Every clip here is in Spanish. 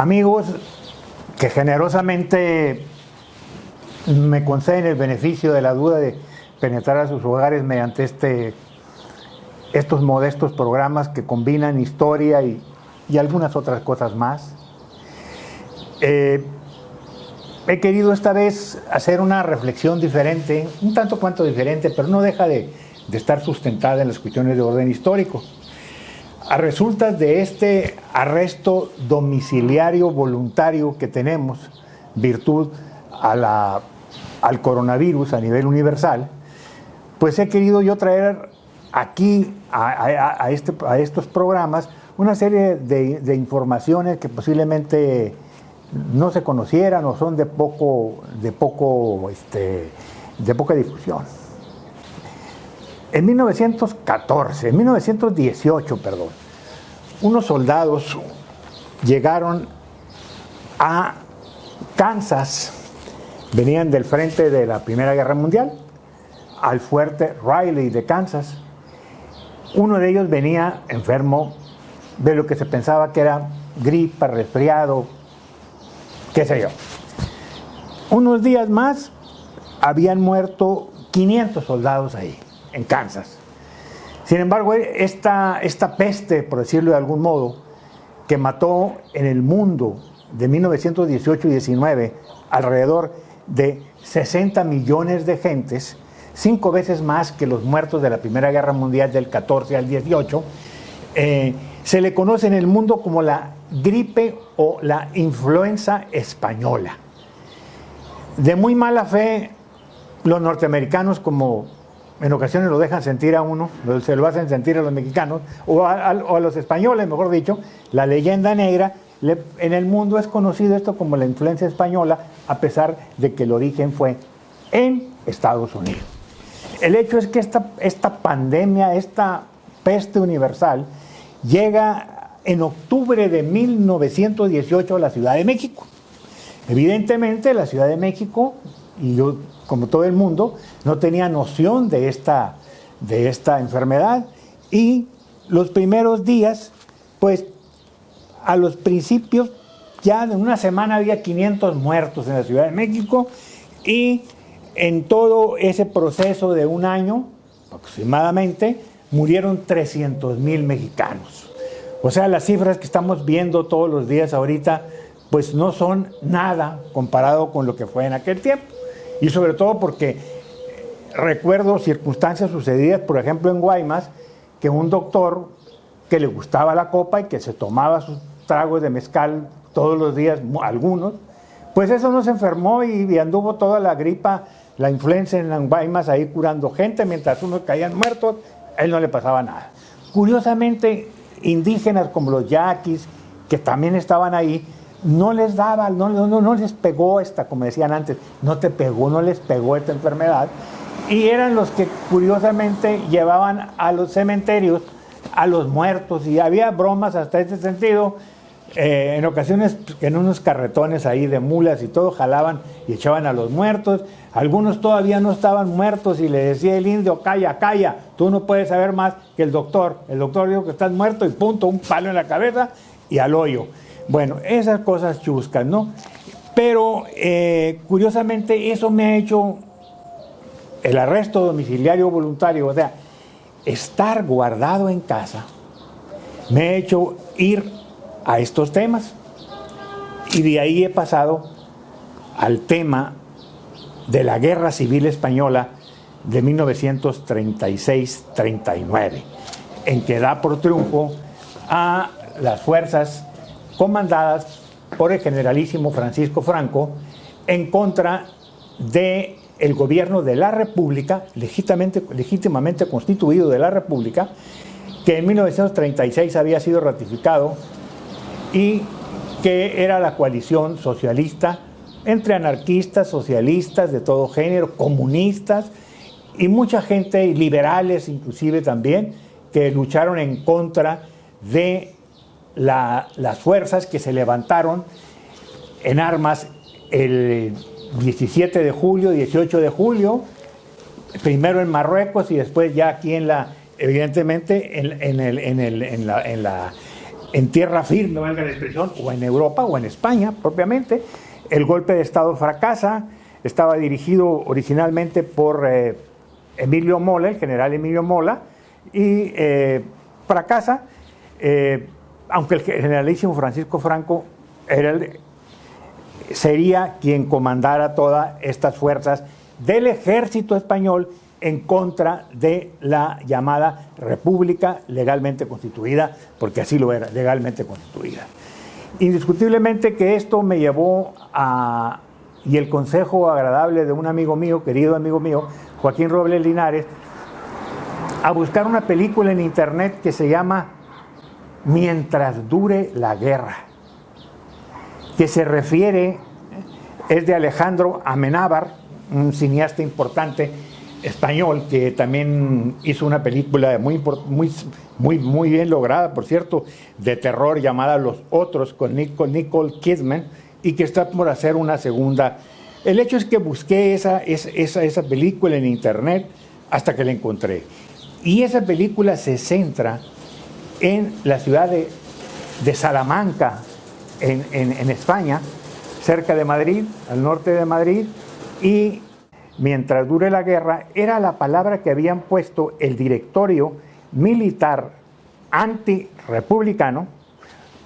Amigos que generosamente me conceden el beneficio de la duda de penetrar a sus hogares mediante estos modestos programas que combinan historia y algunas otras cosas más. He querido esta vez hacer una reflexión diferente, un tanto cuanto diferente, pero no deja de estar sustentada en las cuestiones de orden histórico. A resultas de este arresto domiciliario voluntario que tenemos, virtud al coronavirus a nivel universal, pues he querido yo traer aquí a estos programas una serie de informaciones que posiblemente no se conocieran o son de poca difusión. En 1918, unos soldados llegaron a Kansas, venían del frente de la Primera Guerra Mundial, al fuerte Riley de Kansas. Uno de ellos venía enfermo de lo que se pensaba que era gripa, resfriado, qué sé yo. Unos días más habían muerto 500 soldados ahí, en Kansas. Sin embargo, esta peste, por decirlo de algún modo, que mató en el mundo de 1918 y 19 alrededor de 60 millones de gentes, 5 veces más que los muertos de la Primera Guerra Mundial del 14 al 18, se le conoce en el mundo como la gripe o la influenza española. De muy mala fe, los norteamericanos, como en ocasiones lo dejan sentir a uno, se lo hacen sentir a los mexicanos, o a los españoles, mejor dicho, la leyenda negra, en el mundo es conocido esto como la influenza española, a pesar de que el origen fue en Estados Unidos. El hecho es que esta pandemia, esta peste universal, llega en octubre de 1918 a la Ciudad de México. Evidentemente, la Ciudad de México, y yo, como todo el mundo, no tenía noción de esta enfermedad, y los primeros días, pues, a los principios, ya en una semana había 500 muertos en la Ciudad de México, y en todo ese proceso de un año, aproximadamente, murieron 300,000 mexicanos. O sea, las cifras que estamos viendo todos los días ahorita, pues no son nada comparado con lo que fue en aquel tiempo. Y sobre todo porque recuerdo circunstancias sucedidas, por ejemplo, en Guaymas, que un doctor que le gustaba la copa y que se tomaba sus tragos de mezcal todos los días, algunos, pues eso no se enfermó y anduvo toda la gripa, la influenza en Guaymas ahí curando gente, mientras unos caían muertos, a él no le pasaba nada. Curiosamente, indígenas como los yaquis, que también estaban ahí, no les daba, no les pegó como decían antes, no les pegó esta enfermedad, y eran los que curiosamente llevaban a los cementerios a los muertos, y había bromas hasta ese sentido, en ocasiones en unos carretones ahí de mulas y todo, jalaban y echaban a los muertos. Algunos todavía no estaban muertos y le decía el indio, calla, calla, tú no puedes saber más que el doctor dijo que estás muerto y punto, un palo en la cabeza y al hoyo. Bueno, esas cosas chuscas, ¿no? Pero curiosamente eso me ha hecho el arresto domiciliario voluntario, o sea, estar guardado en casa, me ha hecho ir a estos temas, y de ahí he pasado al tema de la Guerra Civil Española de 1936-39, en que da por triunfo a las fuerzas comandadas por el generalísimo Francisco Franco en contra del gobierno de la República, legítimamente constituido de la República, que en 1936 había sido ratificado y que era la coalición socialista entre anarquistas, socialistas de todo género, comunistas y mucha gente, liberales inclusive también, que lucharon en contra de las fuerzas que se levantaron en armas el 17 de julio, 18 de julio, primero en Marruecos y después ya aquí evidentemente en en tierra firme, valga la expresión, o en Europa o en España propiamente. El golpe de Estado fracasa, estaba dirigido originalmente por Emilio Mola, el general Emilio Mola, y fracasa, aunque el generalísimo Francisco Franco sería quien comandara todas estas fuerzas del ejército español en contra de la llamada República legalmente constituida, porque así lo era, legalmente constituida. Indiscutiblemente que esto me llevó a, y el consejo agradable de un amigo mío, querido amigo mío, Joaquín Robles Linares, a buscar una película en internet que se llama Mientras dure la guerra, que se refiere, es de Alejandro Amenábar, un cineasta importante español que también hizo una película muy bien lograda, por cierto, de terror llamada Los Otros con Nicole Kidman, y que está por hacer una segunda. El hecho es que busqué esa película en internet hasta que la encontré. Y esa película se centra en la ciudad de Salamanca, en España, cerca de Madrid, al norte de Madrid, y mientras dure la guerra era la palabra que habían puesto el directorio militar antirrepublicano.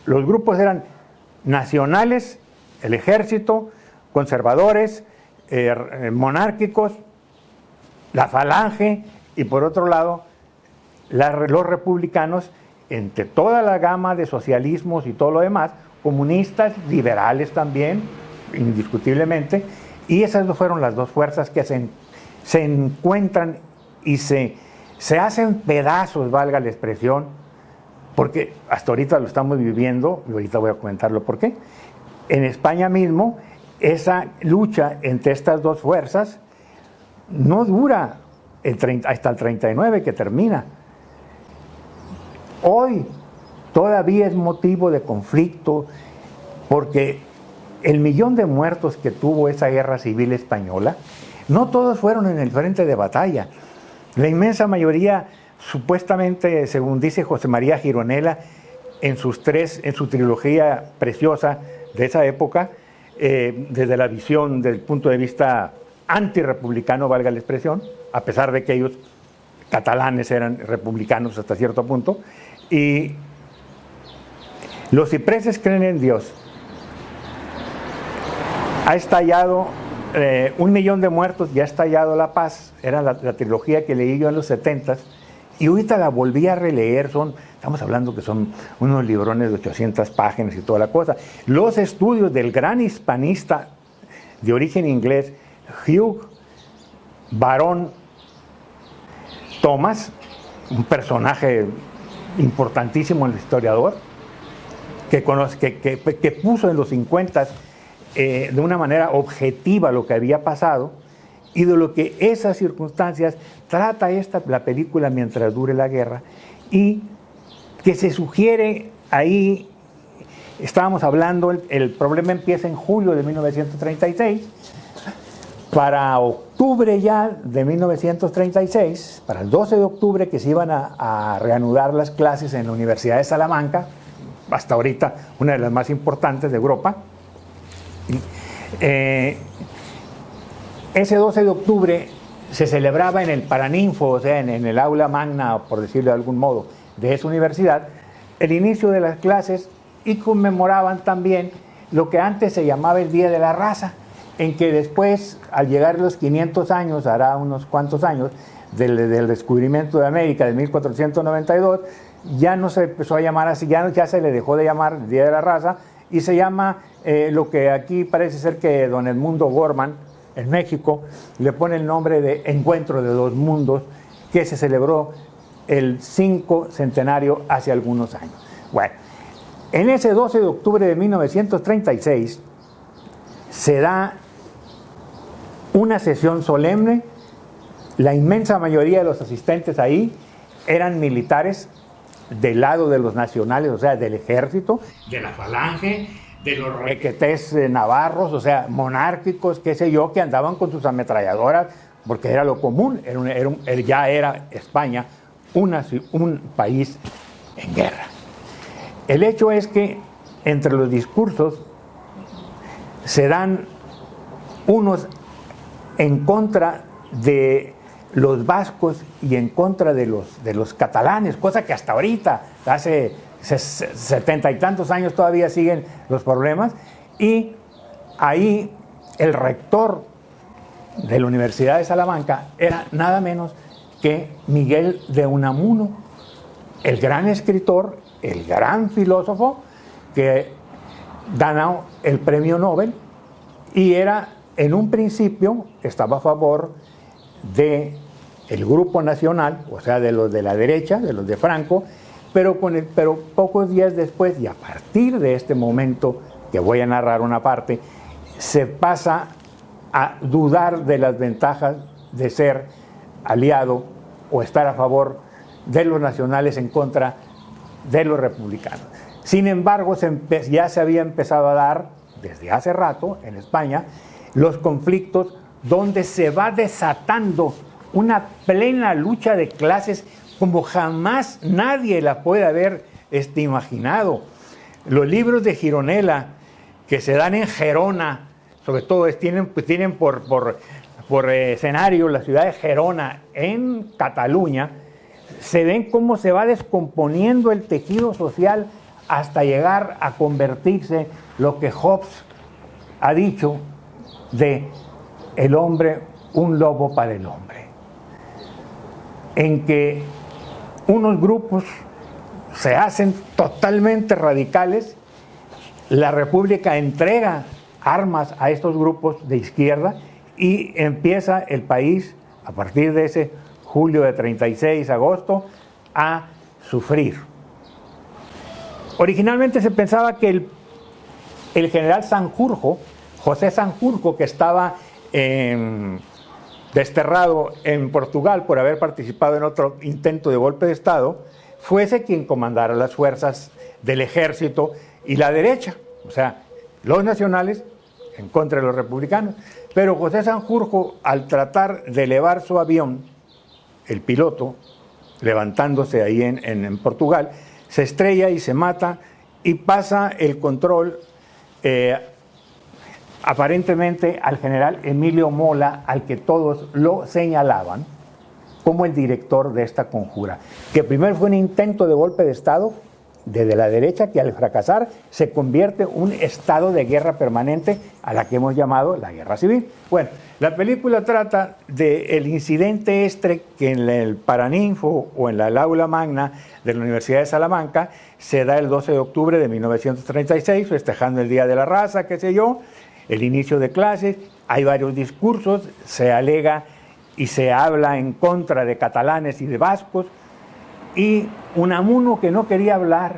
Los grupos eran nacionales, el ejército, conservadores, monárquicos, la falange, y por otro lado los republicanos, entre toda la gama de socialismos y todo lo demás, comunistas, liberales también, indiscutiblemente. Y esas fueron las dos fuerzas que se encuentran y se hacen pedazos, valga la expresión, porque hasta ahorita lo estamos viviendo, y ahorita voy a comentarlo por qué. En España mismo, esa lucha entre estas dos fuerzas no dura hasta el 39, que termina. Hoy todavía es motivo de conflicto, porque el millón de muertos que tuvo esa guerra civil española, no todos fueron en el frente de batalla. La inmensa mayoría, supuestamente, según dice José María Gironella, en su trilogía preciosa de esa época, desde la visión, del punto de vista antirrepublicano, valga la expresión, a pesar de que ellos, catalanes, eran republicanos hasta cierto punto, y los cipreses creen en Dios. Ha estallado 1 millón de muertos, ya ha estallado la paz. Era la trilogía que leí yo en los 70s, y ahorita la volví a releer. Estamos hablando que son unos librones de 800 páginas y toda la cosa. Los estudios del gran hispanista de origen inglés, Hugh Barón Thomas, un personaje importantísimo en el historiador, que puso en los 50s de una manera objetiva lo que había pasado, y de lo que esas circunstancias trata la película Mientras dure la guerra, y que se sugiere ahí. Estábamos hablando, el problema empieza en julio de 1936, para octubre ya de 1936, para el 12 de octubre, que se iban a reanudar las clases en la Universidad de Salamanca, hasta ahorita una de las más importantes de Europa. Ese 12 de octubre se celebraba en el Paraninfo, o sea, en el aula magna, por decirlo de algún modo, de esa universidad, el inicio de las clases, y conmemoraban también lo que antes se llamaba el Día de la Raza, en que después, al llegar los 500 años, hará unos cuantos años, del descubrimiento de América, de 1492, ya no se empezó a llamar así, ya se le dejó de llamar el Día de la Raza, y se llama lo que aquí parece ser que don Edmundo Gorman, en México, le pone el nombre de Encuentro de dos Mundos, que se celebró el 5 centenario hace algunos años. Bueno, en ese 12 de octubre de 1936 se da una sesión solemne. La inmensa mayoría de los asistentes ahí eran militares del lado de los nacionales, o sea, del ejército, de la falange, de los requetés navarros, o sea, monárquicos, qué sé yo, que andaban con sus ametralladoras, porque era lo común. Ya era España un país en guerra. El hecho es que entre los discursos se dan unos en contra de los vascos y en contra de los catalanes, cosa que hasta ahorita, hace 70 y tantos años todavía siguen los problemas, y ahí el rector de la Universidad de Salamanca era nada menos que Miguel de Unamuno, el gran escritor, el gran filósofo que ganó el premio Nobel, y era en un principio estaba a favor de el Grupo Nacional, o sea, de los de la derecha, de los de Franco, pero pocos días después, y a partir de este momento, que voy a narrar una parte, se pasa a dudar de las ventajas de ser aliado o estar a favor de los nacionales en contra de los republicanos. Sin embargo, ya se había empezado a dar, desde hace rato, en España, los conflictos donde se va desatando una plena lucha de clases como jamás nadie la puede haber imaginado. Los libros de Gironella que se dan en Gerona, sobre todo tienen por escenario la ciudad de Gerona en Cataluña, se ven cómo se va descomponiendo el tejido social hasta llegar a convertirse lo que Hobbes ha dicho de el hombre, un lobo para el hombre, en que unos grupos se hacen totalmente radicales, la República entrega armas a estos grupos de izquierda y empieza el país, a partir de ese julio de 36, agosto, a sufrir. Originalmente se pensaba que el general Sanjurjo, José Sanjurjo, que estaba desterrado en Portugal por haber participado en otro intento de golpe de Estado, fuese quien comandara las fuerzas del ejército y la derecha, o sea, los nacionales en contra de los republicanos. Pero José Sanjurjo, al tratar de elevar su avión, el piloto, levantándose ahí en Portugal, se estrella y se mata y pasa el control aparentemente al general Emilio Mola, al que todos lo señalaban como el director de esta conjura, que primero fue un intento de golpe de Estado desde la derecha, que al fracasar se convierte en un estado de guerra permanente a la que hemos llamado la guerra civil. Bueno, la película trata del incidente que en el Paraninfo o en la aula magna de la Universidad de Salamanca se da el 12 de octubre de 1936, festejando el Día de la Raza, qué sé yo, el inicio de clases. Hay varios discursos, se alega y se habla en contra de catalanes y de vascos, y Unamuno, que no quería hablar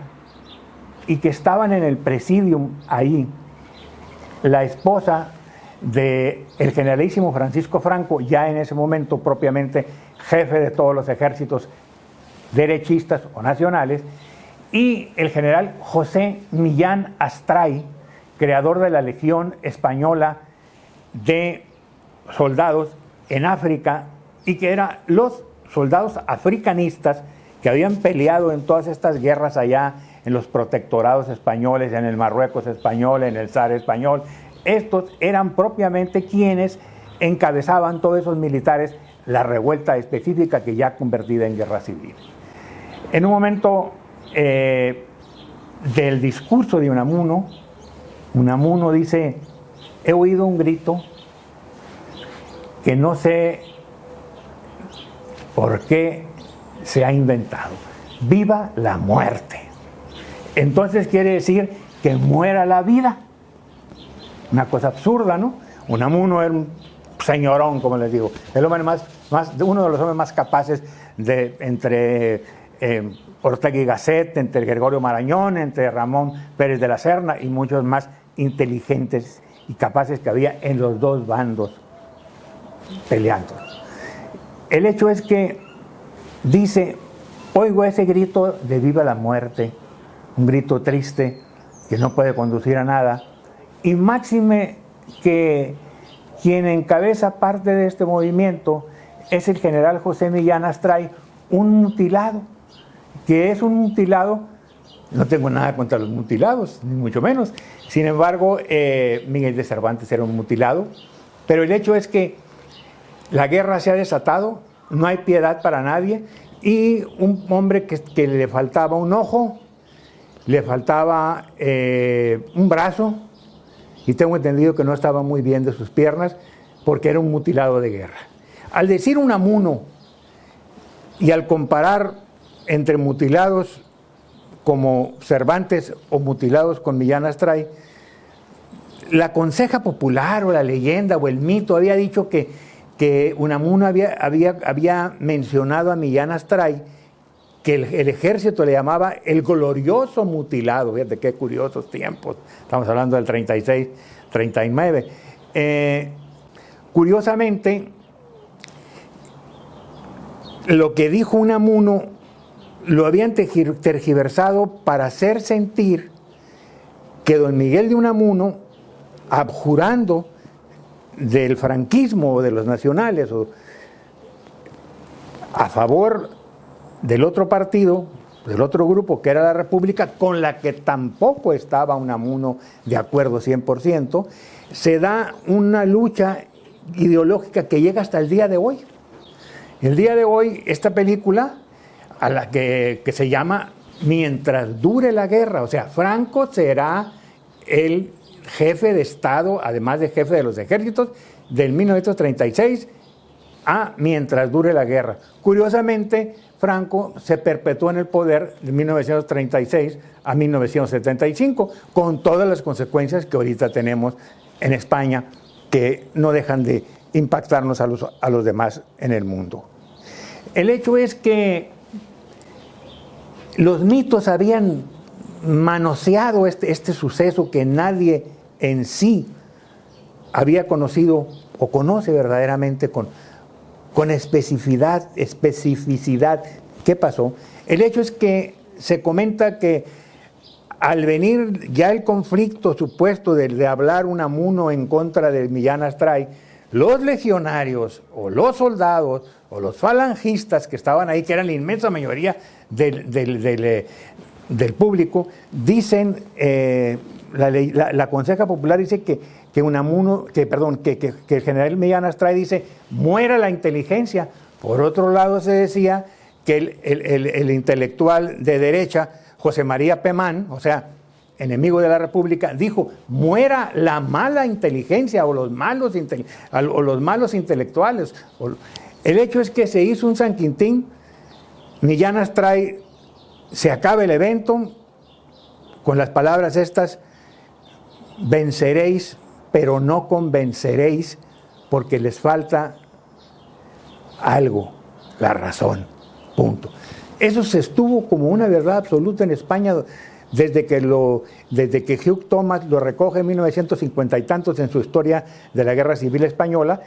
y que estaban en el presidium ahí, la esposa del generalísimo Francisco Franco, ya en ese momento propiamente jefe de todos los ejércitos derechistas o nacionales, y el general José Millán Astray, creador de la Legión Española de soldados en África, y que eran los soldados africanistas que habían peleado en todas estas guerras allá en los protectorados españoles, en el Marruecos español, en el Sahara español. Estos eran propiamente quienes encabezaban, todos esos militares, la revuelta específica que ya convertida en guerra civil. En un momento del discurso de Unamuno, Unamuno dice: he oído un grito que no sé por qué se ha inventado. ¡Viva la muerte! Entonces quiere decir que muera la vida. Una cosa absurda, ¿no? Unamuno era un señorón, como les digo, el hombre uno de los hombres más capaces entre Ortega y Gasset, entre Gregorio Marañón, entre Ramón Pérez de la Serna y muchos más inteligentes y capaces que había en los dos bandos peleando. El hecho es que dice: oigo ese grito de viva la muerte, un grito triste que no puede conducir a nada, y máxime que quien encabeza parte de este movimiento es el general José Millán Astray, un mutilado, que es un mutilado No tengo nada contra los mutilados, ni mucho menos. Sin embargo, Miguel de Cervantes era un mutilado. Pero el hecho es que la guerra se ha desatado, no hay piedad para nadie, y un hombre que le faltaba un ojo, le faltaba un brazo, y tengo entendido que no estaba muy bien de sus piernas, porque era un mutilado de guerra. Al decir Unamuno, y al comparar entre mutilados como Cervantes o mutilados con Millán Astray, la conseja popular o la leyenda o el mito había dicho que Unamuno había mencionado a Millán Astray, que el ejército le llamaba el glorioso mutilado. Fíjate qué curiosos tiempos, estamos hablando del 36, 39. Curiosamente, lo que dijo Unamuno lo habían tergiversado para hacer sentir que don Miguel de Unamuno, abjurando del franquismo o de los nacionales o a favor del otro partido, del otro grupo que era la República, con la que tampoco estaba Unamuno de acuerdo 100%, se da una lucha ideológica que llega hasta el día de hoy. El día de hoy, esta película, a la que se llama Mientras dure la guerra, o sea, Franco será el jefe de Estado, además de jefe de los ejércitos, del 1936 a mientras dure la guerra. Curiosamente, Franco se perpetuó en el poder de 1936 a 1975, con todas las consecuencias que ahorita tenemos en España, que no dejan de impactarnos a los demás en el mundo. El hecho es que los mitos habían manoseado este suceso que nadie en sí había conocido o conoce verdaderamente con especificidad. ¿Qué pasó? El hecho es que se comenta que al venir ya el conflicto supuesto de hablar Unamuno en contra de Millán Astray, los legionarios o los soldados o los falangistas que estaban ahí, que eran la inmensa mayoría del público, dicen, la conseja popular dice que Unamuno, que el general Millán Astray dice, muera la inteligencia. Por otro lado se decía que el intelectual de derecha, José María Pemán, o sea, enemigo de la República, dijo, muera la mala inteligencia o los malos intelectuales. El hecho es que se hizo un San Quintín, Millán Astray se acaba el evento con las palabras estas, venceréis, pero no convenceréis, porque les falta algo, la razón, punto. Eso se estuvo como una verdad absoluta en España desde que Hugh Thomas lo recoge en 1950 y tantos en su historia de la Guerra Civil Española,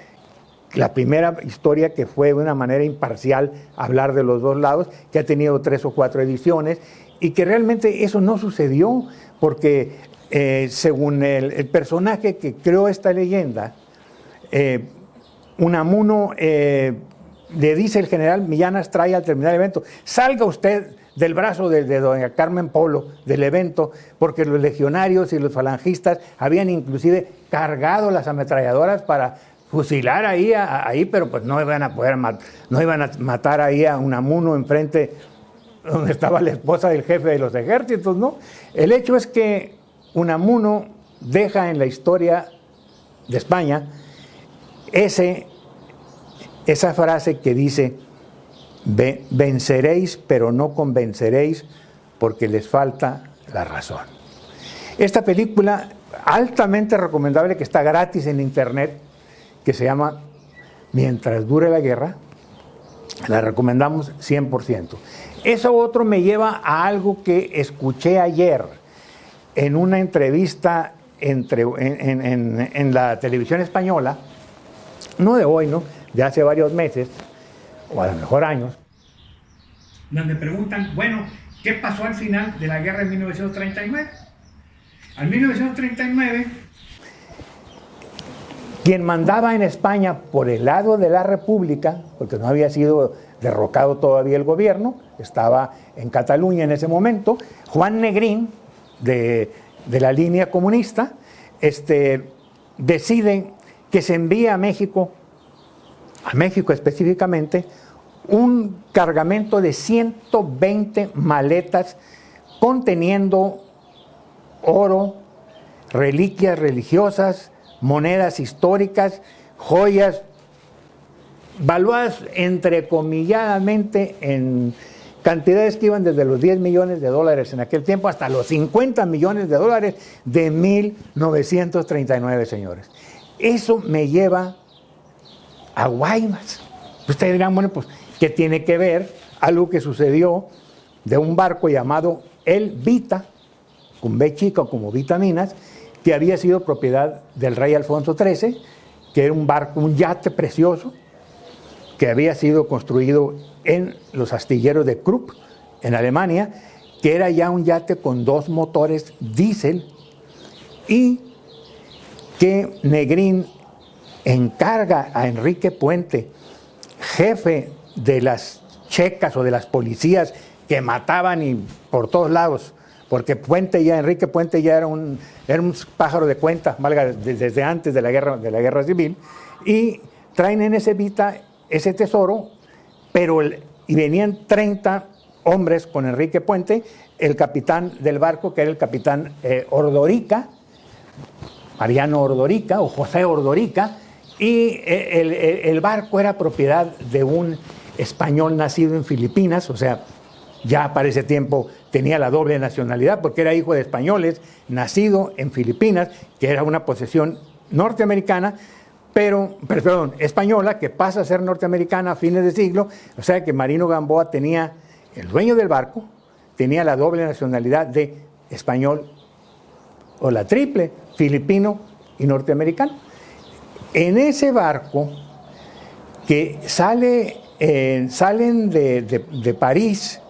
la primera historia que fue de una manera imparcial hablar de los dos lados, que ha tenido 3 o 4 ediciones, y que realmente eso no sucedió, porque según el personaje que creó esta leyenda, Unamuno le dice el general Millán Astray al terminar el evento, salga usted del brazo de doña Carmen Polo del evento, porque los legionarios y los falangistas habían inclusive cargado las ametralladoras para fusilar ahí, pero pues no iban a matar ahí a Unamuno enfrente donde estaba la esposa del jefe de los ejércitos, ¿no? El hecho es que Unamuno deja en la historia de España esa frase que dice, venceréis pero no convenceréis porque les falta la razón. Esta película altamente recomendable, que está gratis en internet, que se llama Mientras dure la guerra, la recomendamos 100%. Eso otro me lleva a algo que escuché ayer en una entrevista en la televisión española, no de hoy, ¿no?, de hace varios meses, o a lo mejor años, donde preguntan, bueno, ¿qué pasó al final de la guerra de 1939? Al 1939 Quien mandaba en España por el lado de la República, porque no había sido derrocado todavía el gobierno, estaba en Cataluña en ese momento, Juan Negrín, de la línea comunista, decide que se envíe a México específicamente, un cargamento de 120 maletas conteniendo oro, reliquias religiosas, monedas históricas, joyas, valuadas entrecomilladamente en cantidades que iban desde los 10 millones de dólares en aquel tiempo hasta los 50 millones de dólares de 1939, señores. Eso me lleva a Guaymas. Ustedes dirán, bueno, pues, ¿qué tiene que ver algo que sucedió de un barco llamado El Vita, con B chica como vitaminas, que había sido propiedad del rey Alfonso XIII, que era un barco, un yate precioso, que había sido construido en los astilleros de Krupp, en Alemania, que era ya un yate con 2 motores diésel, y que Negrín encarga a Enrique Puente, jefe de las checas o de las policías que mataban y por todos lados, porque Enrique Puente ya era un pájaro de cuenta, valga, desde antes de la guerra civil, y traen en ese Vita ese tesoro, y venían 30 hombres con Enrique Puente, el capitán del barco, que era el capitán Ordorica, Mariano Ordorica o José Ordorica, y el barco era propiedad de un español nacido en Filipinas, o sea, ya para ese tiempo tenía la doble nacionalidad porque era hijo de españoles, nacido en Filipinas, que era una posesión norteamericana, perdón, española, que pasa a ser norteamericana a fines de siglo, o sea que Marino Gamboa tenía, el dueño del barco, tenía la doble nacionalidad de español o la triple, filipino y norteamericano. En ese barco que salen de París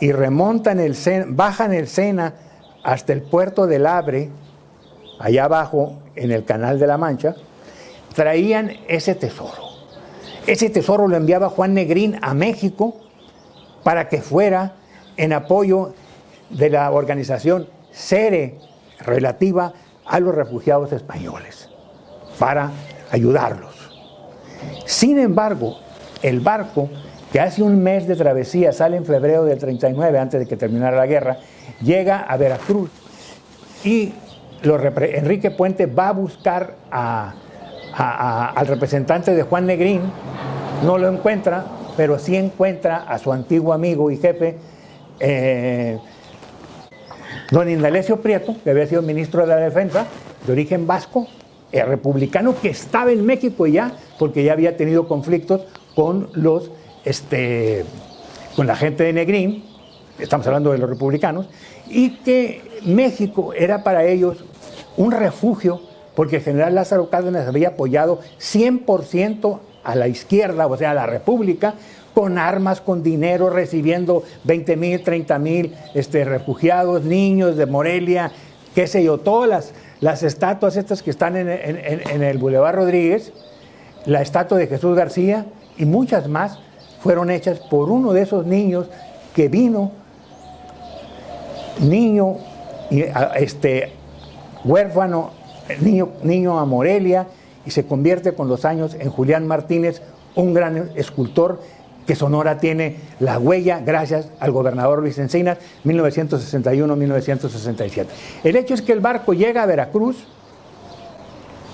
y remontan bajan el Sena hasta el puerto del Havre, allá abajo en el Canal de la Mancha, traían ese tesoro. Ese tesoro lo enviaba Juan Negrín a México para que fuera en apoyo de la organización SERE, relativa a los refugiados españoles, para ayudarlos. Sin embargo, el barco, que hace un mes de travesía, sale en febrero del 39, antes de que terminara la guerra, llega a Veracruz y Enrique Puente va a buscar al representante de Juan Negrín, no lo encuentra, pero sí encuentra a su antiguo amigo y jefe, don Indalecio Prieto, que había sido ministro de la Defensa, de origen vasco, republicano, que estaba en México ya, porque ya había tenido conflictos con con la gente de Negrín, estamos hablando de los republicanos, y que México era para ellos un refugio, porque el general Lázaro Cárdenas había apoyado 100% a la izquierda, o sea, a la República, con armas, con dinero, recibiendo 20,000, 30,000 refugiados, niños de Morelia, qué sé yo, todas las estatuas estas que están en el Boulevard Rodríguez, la estatua de Jesús García y muchas más, fueron hechas por uno de esos niños que vino, huérfano, niño a Morelia, y se convierte con los años en Julián Martínez, un gran escultor que Sonora tiene la huella gracias al gobernador Luis Encinas, 1961-1967. El hecho es que el barco llega a Veracruz,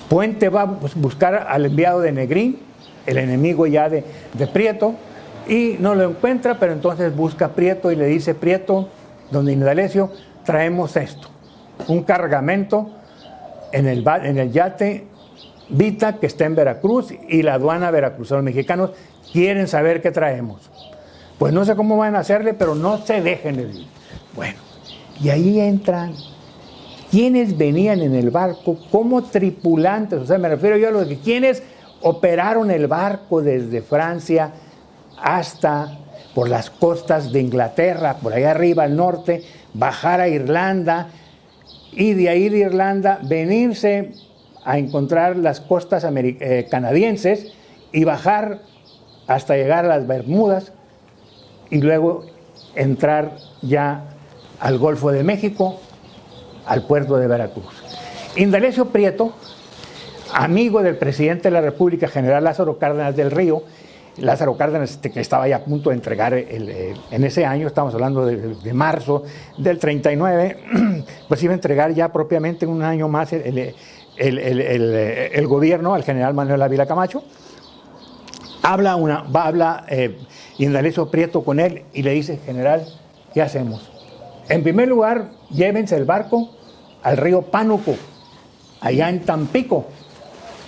Puente va a buscar al enviado de Negrín, el enemigo ya de Prieto, y no lo encuentra, pero entonces busca a Prieto y le dice: Prieto, don Indalecio, traemos esto, un cargamento en el yate Vita, que está en Veracruz, y la aduana veracruzana. Los mexicanos quieren saber qué traemos. Pues no sé cómo van a hacerle, pero no se dejen de ir. Bueno, y ahí entran quienes venían en el barco como tripulantes, o sea, me refiero yo a los que quienes operaron el barco desde Francia hasta por las costas de Inglaterra, por allá arriba al norte, bajar a Irlanda, y de ahí de Irlanda venirse a encontrar las costas canadienses y bajar hasta llegar a las Bermudas y luego entrar ya al Golfo de México, al puerto de Veracruz. Indalecio Prieto, amigo del presidente de la República, general Lázaro Cárdenas del Río, Lázaro Cárdenas, que estaba ya a punto de entregar en ese año, estamos hablando de marzo del 39, pues iba a entregar ya propiamente un año más el gobierno al general Manuel Ávila Camacho. Habla Indalecio Prieto con él y le dice: general, ¿qué hacemos? En primer lugar, llévense el barco al río Pánuco, allá en Tampico,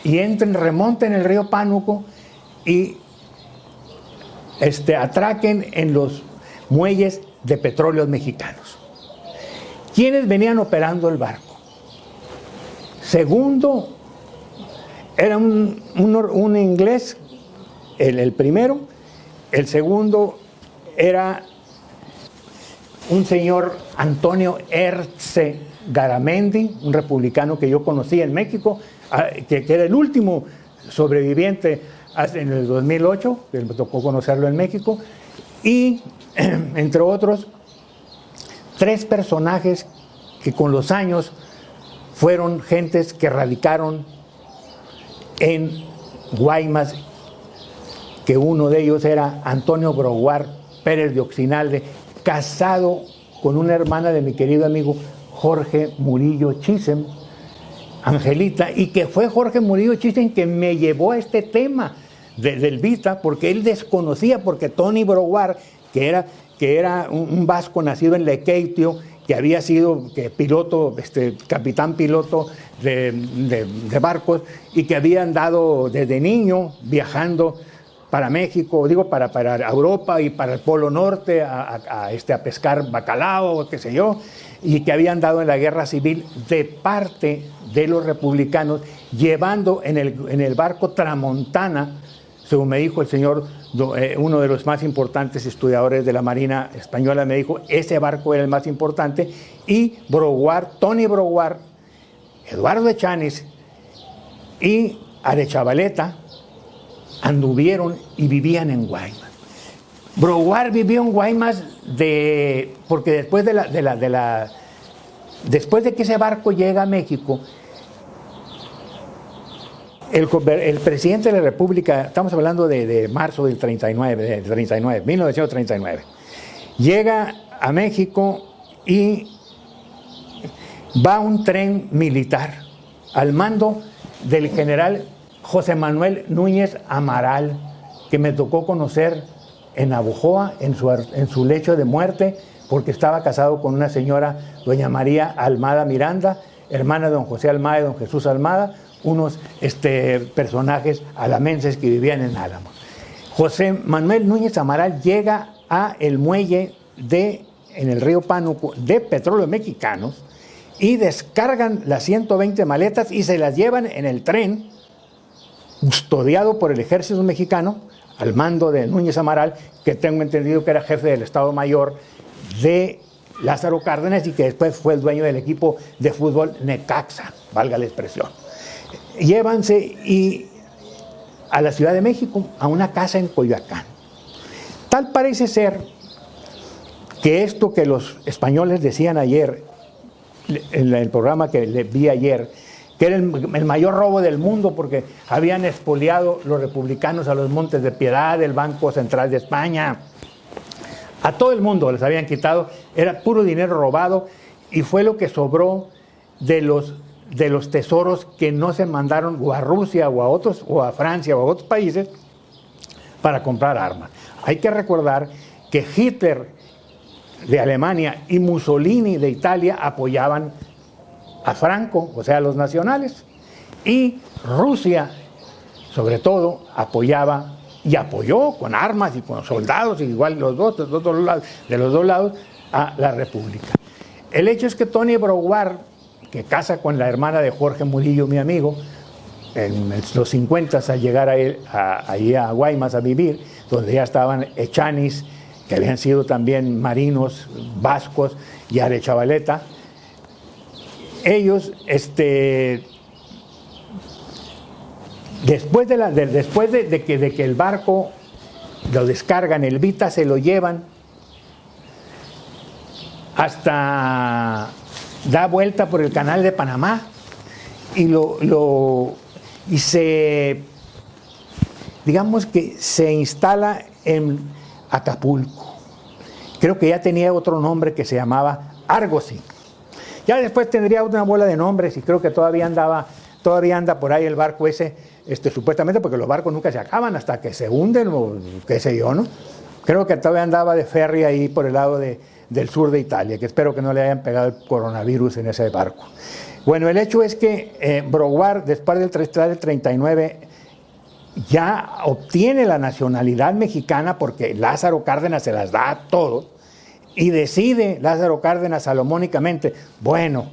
y remonten el río Pánuco y atraquen en los muelles de Petróleos Mexicanos. ¿Quiénes venían operando el barco? Segundo, era un inglés, el primero. El segundo era un señor Antonio Herce Garamendi, un republicano que yo conocí en México, que era el último sobreviviente en el 2008, que me tocó conocerlo en México, y entre otros 3 personajes que con los años fueron gentes que radicaron en Guaymas, que uno de ellos era Antonio Broguar Pérez de Oxinalde, casado con una hermana de mi querido amigo Jorge Murillo Chisem, Angelita, y que fue Jorge Murillo Chisem que me llevó a este tema del Vita, porque él desconocía, porque Tony Broguar, que era un vasco nacido en Lequeitio, que había sido piloto, capitán piloto de barcos, y que había andado desde niño viajando para México, para Europa y para el Polo Norte a pescar bacalao, qué sé yo, y que había andado en la guerra civil de parte de los republicanos, llevando en el barco Tramontana, según me dijo el señor, uno de los más importantes estudiadores de la Marina Española, me dijo, ese barco era el más importante, y Tony Broguar, Eduardo Echanis y Arechavaleta anduvieron y vivían en Guaymas. Broguar vivió en Guaymas porque después de que ese barco llega a México, el presidente de la República, estamos hablando de marzo del 1939, llega a México y va un tren militar al mando del general José Manuel Núñez Amaral, que me tocó conocer en Navojoa, en su lecho de muerte, porque estaba casado con una señora, doña María Almada Miranda, hermana de don José Almada y don Jesús Almada, unos personajes alamenses que vivían en Álamos. José Manuel Núñez Amaral llega a el muelle en el río Pánuco de Petróleos Mexicanos y descargan las 120 maletas y se las llevan en el tren, custodiado por el ejército mexicano, al mando de Núñez Amaral, que tengo entendido que era jefe del Estado Mayor de Lázaro Cárdenas y que después fue el dueño del equipo de fútbol Necaxa, valga la expresión. Llévanse a la Ciudad de México, a una casa en Coyoacán. Tal parece ser que esto que los españoles decían ayer, en el programa que le vi ayer, que era el mayor robo del mundo porque habían expoliado los republicanos a los Montes de Piedad, el Banco Central de España, a todo el mundo les habían quitado, era puro dinero robado y fue lo que sobró de los tesoros que no se mandaron o a Rusia o a Francia o a otros países para comprar armas. Hay que recordar que Hitler de Alemania y Mussolini de Italia apoyaban a Franco, o sea, a los nacionales, y Rusia, sobre todo, apoyaba y apoyó con armas y con soldados, igual de los dos lados, a la República. El hecho es que Tony Broguar, que casa con la hermana de Jorge Murillo, mi amigo, en los 50 al llegar allí a Guaymas a vivir, donde ya estaban Echanis, que habían sido también marinos vascos, y Arechavaleta, ellos Después de que el barco lo descargan, el Vita se lo llevan hasta da vuelta por el canal de Panamá y digamos que se instala en Acapulco. Creo que ya tenía otro nombre que se llamaba Argosy. Ya después tendría una bola de nombres y creo que todavía anda por ahí el barco ese, supuestamente, porque los barcos nunca se acaban hasta que se hunden o qué sé yo, ¿no? Creo que todavía andaba de ferry ahí por el lado del sur de Italia, que espero que no le hayan pegado el coronavirus en ese barco. Bueno, el hecho es que Broward, después del 39, ya obtiene la nacionalidad mexicana porque Lázaro Cárdenas se las da a todos y decide Lázaro Cárdenas salomónicamente, bueno,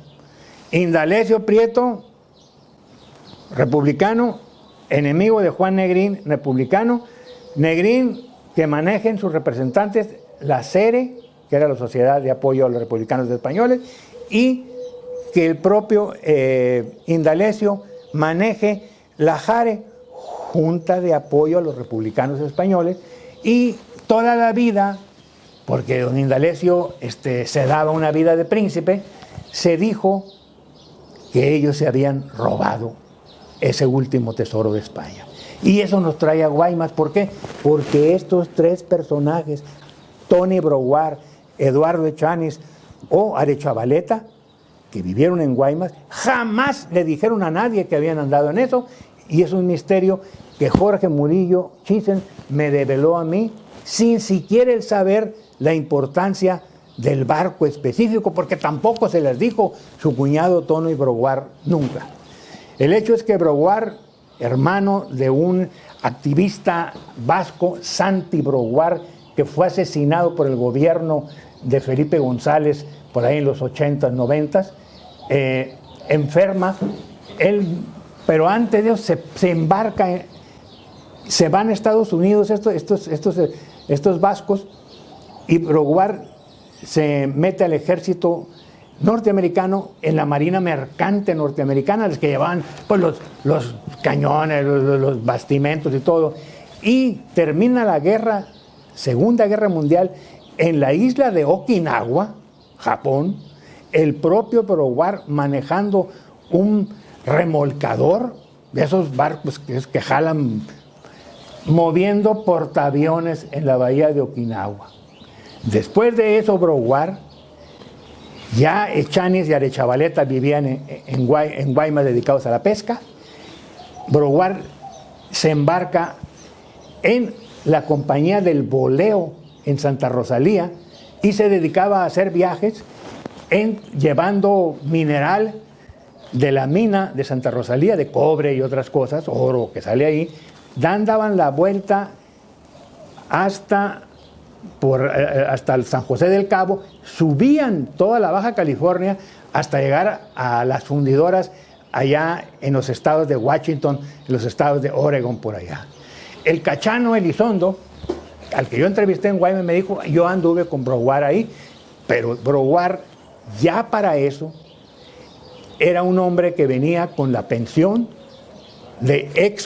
Indalecio Prieto, republicano, enemigo de Juan Negrín, republicano, Negrín que manejen sus representantes la SERE, que era la Sociedad de Apoyo a los Republicanos Españoles, y que el propio Indalecio maneje la JARE, Junta de Apoyo a los Republicanos Españoles, y toda la vida, porque don Indalecio se daba una vida de príncipe, se dijo que ellos se habían robado ese último tesoro de España. Y eso nos trae a Guaymas. ¿Por qué? Porque estos tres personajes, Tony Broward, Eduardo Echaniz o Arechavaleta, que vivieron en Guaymas, jamás le dijeron a nadie que habían andado en eso, y es un misterio que Jorge Murillo Chissen me develó a mí, sin siquiera el saber la importancia del barco específico, porque tampoco se les dijo su cuñado Tony Broward nunca. El hecho es que Broward, hermano de un activista vasco, Santi Broward, que fue asesinado por el gobierno de Felipe González por ahí en los 80s, 90s, enferma, pero antes de eso se embarca, se van a Estados Unidos estos vascos, y Broward se mete al ejército norteamericano, en la marina mercante norteamericana, los que llevaban pues, los cañones, los bastimentos y todo, y termina la guerra, Segunda Guerra Mundial, en la isla de Okinawa, Japón, el propio Broward manejando un remolcador de esos barcos que jalan, moviendo portaaviones en la bahía de Okinawa. Después de eso, Broward, ya Echaniz y Arechavaleta vivían en Guaymas dedicados a la pesca. Broward se embarca en la compañía del Boleo en Santa Rosalía y se dedicaba a hacer viajes llevando mineral de la mina de Santa Rosalía, de cobre y otras cosas, oro que sale ahí, daban la vuelta hasta el San José del Cabo, subían toda la Baja California hasta llegar a las fundidoras allá en los estados de Washington, en los estados de Oregon, por allá. El Cachano Elizondo, al que yo entrevisté en Guaymas, me dijo, yo anduve con Broward ahí, pero Broward ya para eso era un hombre que venía con la pensión de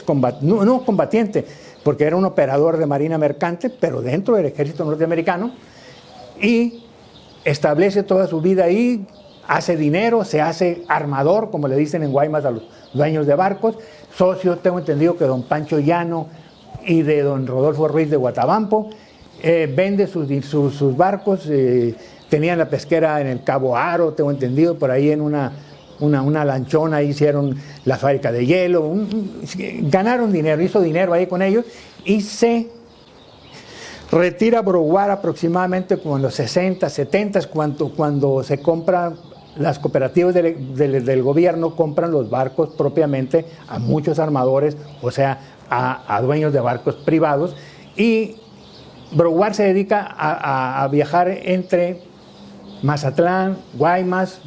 no combatiente, porque era un operador de marina mercante, pero dentro del ejército norteamericano, y establece toda su vida ahí, hace dinero, se hace armador, como le dicen en Guaymas a los dueños de barcos, socio, tengo entendido que don Pancho Llano y de don Rodolfo Ruiz de Guatabampo, vende sus barcos, tenían la pesquera en el Cabo Aro, tengo entendido, por ahí en una lanchona, hicieron la fábrica de hielo, ganaron dinero, hizo dinero ahí con ellos, y se retira Broward aproximadamente como en los 60, 70, cuando se compran las cooperativas del gobierno, compran los barcos propiamente a muchos armadores, o sea, a dueños de barcos privados, y Broward se dedica a viajar entre Mazatlán, Guaymas,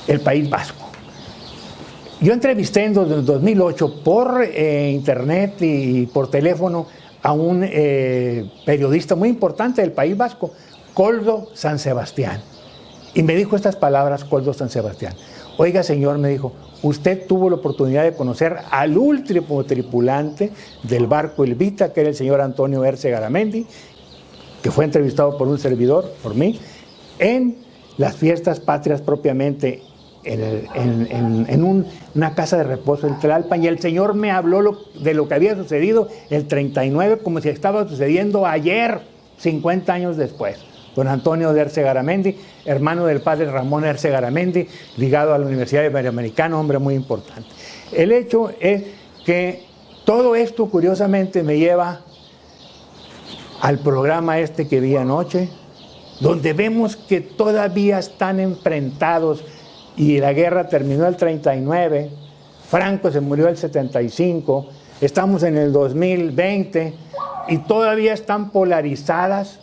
el País Vasco. Yo entrevisté en 2008 por internet y por teléfono a un periodista muy importante del País Vasco, Koldo San Sebastián. Y me dijo estas palabras Koldo San Sebastián. Oiga, señor, me dijo, usted tuvo la oportunidad de conocer al último tripulante del barco Elvita, que era el señor Antonio Erce Garamendi, que fue entrevistado por un servidor, por mí, en las fiestas patrias propiamente, en una casa de reposo en Tlalpan, y el señor me habló de lo que había sucedido el 39 como si estaba sucediendo ayer, 50 años después. Don Antonio de Erce Garamendi, hermano del padre Ramón Erce Garamendi, ligado a la Universidad Iberoamericana, hombre muy importante. El hecho es que todo esto, curiosamente, me lleva al programa este que vi anoche, donde vemos que todavía están enfrentados y la guerra terminó el 39, Franco se murió el 75, estamos en el 2020 y todavía están polarizadas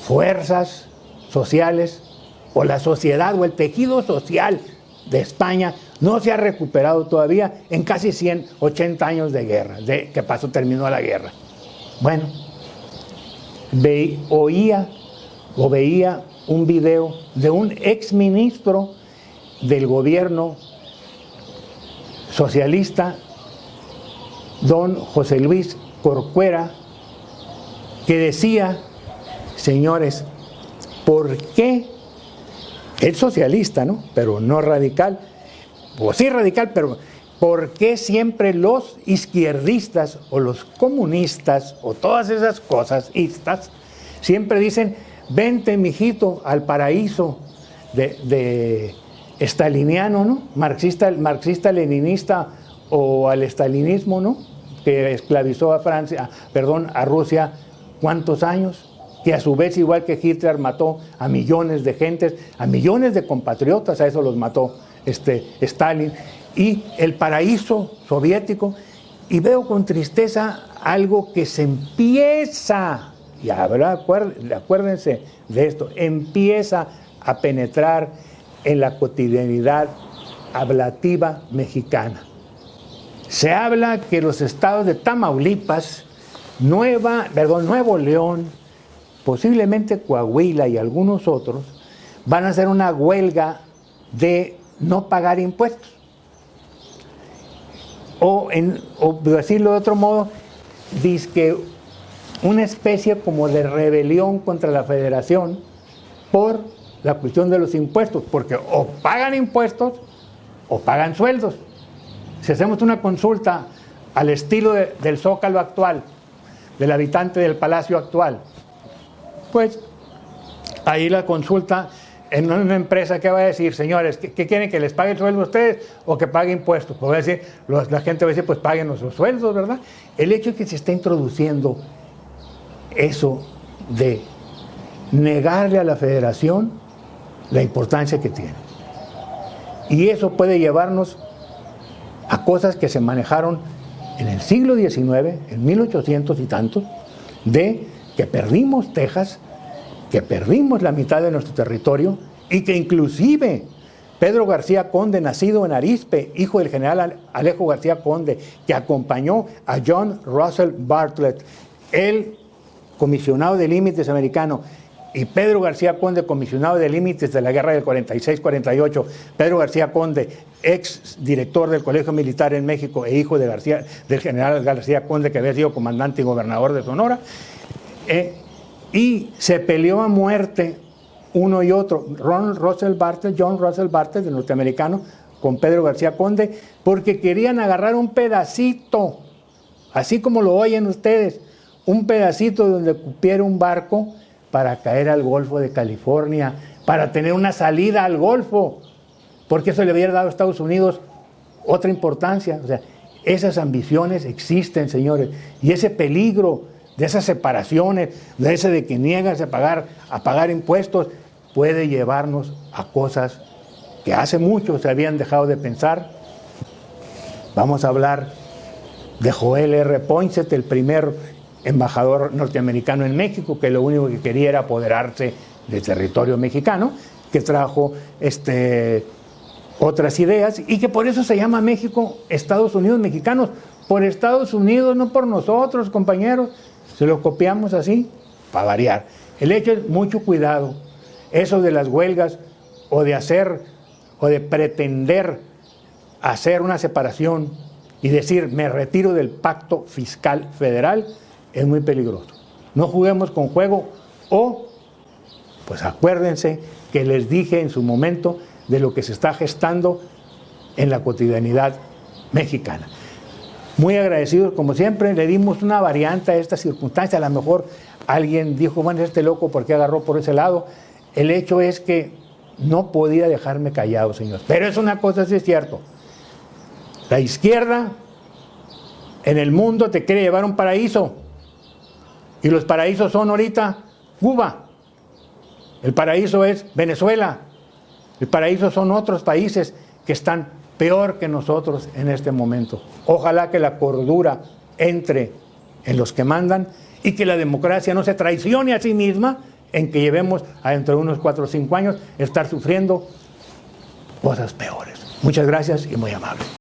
fuerzas sociales, o la sociedad o el tejido social de España no se ha recuperado todavía en casi 180 años de guerra, que terminó la guerra. Bueno, veía un video de un exministro del gobierno socialista, don José Luis Corcuera, que decía: señores, ¿por qué el socialista, ¿no? Pero no radical, o sí radical, pero ¿por qué siempre los izquierdistas o los comunistas o todas esas cosas siempre dicen, vente mijito al paraíso de estaliniano, ¿no? Marxista-leninista o al estalinismo, ¿no? Que esclavizó a Rusia, ¿cuántos años? Que a su vez, igual que Hitler, mató a millones de gentes, a millones de compatriotas, a eso los mató Stalin, y el paraíso soviético. Y veo con tristeza algo que se empieza, y acuérdense de esto, empieza a penetrar en la cotidianidad hablativa mexicana. Se habla que los estados de Tamaulipas, Nuevo León, posiblemente Coahuila y algunos otros, van a hacer una huelga de no pagar impuestos. O decirlo de otro modo, dizque una especie como de rebelión contra la Federación por la cuestión de los impuestos, porque o pagan impuestos o pagan sueldos. Si hacemos una consulta al estilo del Zócalo actual, del habitante del palacio actual, pues ahí la consulta en una empresa que va a decir, señores, ¿qué quieren, que les pague el sueldo a ustedes o que pague impuestos? Pues va a decir, la gente va a decir, pues paguen los sueldos, ¿verdad? El hecho es que se está introduciendo eso de negarle a la Federación la importancia que tiene. Y eso puede llevarnos a cosas que se manejaron en el siglo XIX, en 1800 y tantos, de que perdimos Texas, que perdimos la mitad de nuestro territorio, y que inclusive Pedro García Conde, nacido en Arizpe, hijo del general Alejo García Conde, que acompañó a John Russell Bartlett, el comisionado de límites americano, y Pedro García Conde, comisionado de límites de la guerra del 46-48, Pedro García Conde, ex director del Colegio Militar en México e hijo del general García Conde, que había sido comandante y gobernador de Sonora, y se peleó a muerte uno y otro, John Russell Bartlett, el norteamericano, con Pedro García Conde, porque querían agarrar un pedacito, así como lo oyen ustedes, un pedacito donde cupiera un barco para caer al Golfo de California, para tener una salida al Golfo, porque eso le hubiera dado a Estados Unidos otra importancia. O sea, esas ambiciones existen, señores, y ese peligro de esas separaciones, de ese de que niegas a pagar impuestos, puede llevarnos a cosas que hace mucho se habían dejado de pensar. Vamos a hablar de Joel R. Poinsett, el primer embajador norteamericano en México, que lo único que quería era apoderarse del territorio mexicano, que trajo otras ideas, y que por eso se llama México Estados Unidos Mexicanos, por Estados Unidos, no por nosotros, compañeros. Se lo copiamos así, para variar. El hecho es mucho cuidado. Eso de las huelgas o de hacer o de pretender hacer una separación y decir me retiro del pacto fiscal federal es muy peligroso. No juguemos con fuego o pues acuérdense que les dije en su momento de lo que se está gestando en la cotidianidad mexicana. Muy agradecidos, como siempre, le dimos una variante a esta circunstancia. A lo mejor alguien dijo, bueno, este loco, ¿por qué agarró por ese lado? El hecho es que no podía dejarme callado, señor. Pero es una cosa, sí es cierto. La izquierda en el mundo te quiere llevar a un paraíso. Y los paraísos son ahorita Cuba. El paraíso es Venezuela. El paraíso son otros países que están peor que nosotros en este momento. Ojalá que la cordura entre en los que mandan y que la democracia no se traicione a sí misma en que llevemos a dentro de unos 4 o 5 años estar sufriendo cosas peores. Muchas gracias y muy amable.